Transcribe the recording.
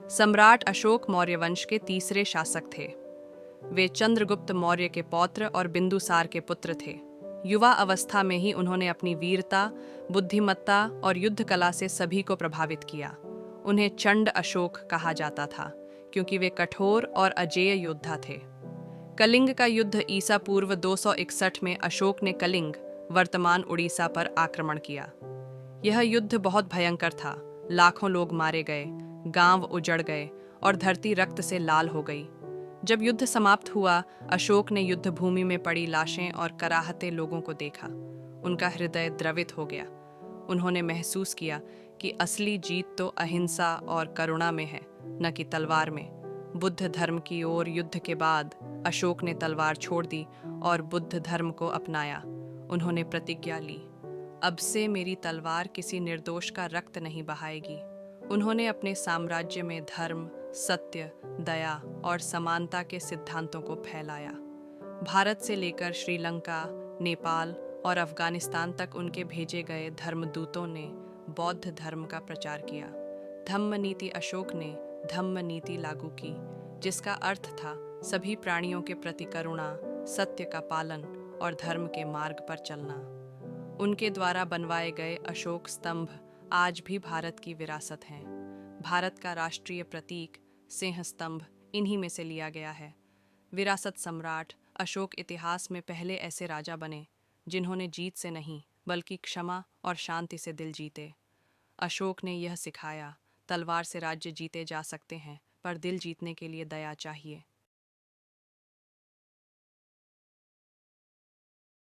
सम्राट अशोक मौर्य वंश के तीसरे शासक थे। वे चंद्रगुप्त मौर्य के पौत्र और बिंदुसार के पुत्र थे। युवा अवस्था में ही उन्होंने अपनी वीरता, बुद्धिमत्ता और युद्ध कला से सभी को प्रभावित किया। उन्हें चंड अशोक कहा जाता था क्योंकि वे कठोर और अजेय योद्धा थे। कलिंग का युद्ध ईसा पूर्व 261 में अशोक ने कलिंग, वर्तमान उड़ीसा पर आक्रमण किया। यह युद्ध बहुत भयंकर था। लाखों लोग मारे गए, गांव उजड़ गए और धरती रक्त से लाल हो गई। जब युद्ध समाप्त हुआ, अशोक ने युद्ध भूमि में पड़ी लाशें और कराहते लोगों को देखा। उनका हृदय द्रवित हो गया। उन्होंने महसूस किया कि असली जीत तो अहिंसा और करुणा में है, न कि तलवार में। बुद्ध धर्म की ओर युद्ध के बाद अशोक ने तलवार छोड़ दी और बुद्ध धर्म को अपनाया। उन्होंने प्रतिज्ञा ली, अब से मेरी तलवार किसी निर्दोष का रक्त नहीं बहाएगी। उन्होंने अपने साम्राज्य में धर्म, सत्य, दया और समानता के सिद्धांतों को फैलाया। भारत से लेकर श्रीलंका, नेपाल और अफगानिस्तान तक उनके भेजे गए धर्मदूतों ने बौद्ध धर्म का प्रचार किया। धम्म नीति अशोक ने धम्म नीति लागू की, जिसका अर्थ था सभी प्राणियों के प्रति करुणा, सत्य का पालन और धर्म के मार्ग पर चलना। उनके द्वारा बनवाए गए अशोक स्तंभ आज भी भारत की विरासत हैं। भारत का राष्ट्रीय प्रतीक सिंह स्तंभ इन्हीं में से लिया गया है। विरासत सम्राट अशोक इतिहास में पहले ऐसे राजा बने जिन्होंने जीत से नहीं बल्कि क्षमा और शांति से दिल जीते। अशोक ने यह सिखाया, तलवार से राज्य जीते जा सकते हैं पर दिल जीतने के लिए दया चाहिए।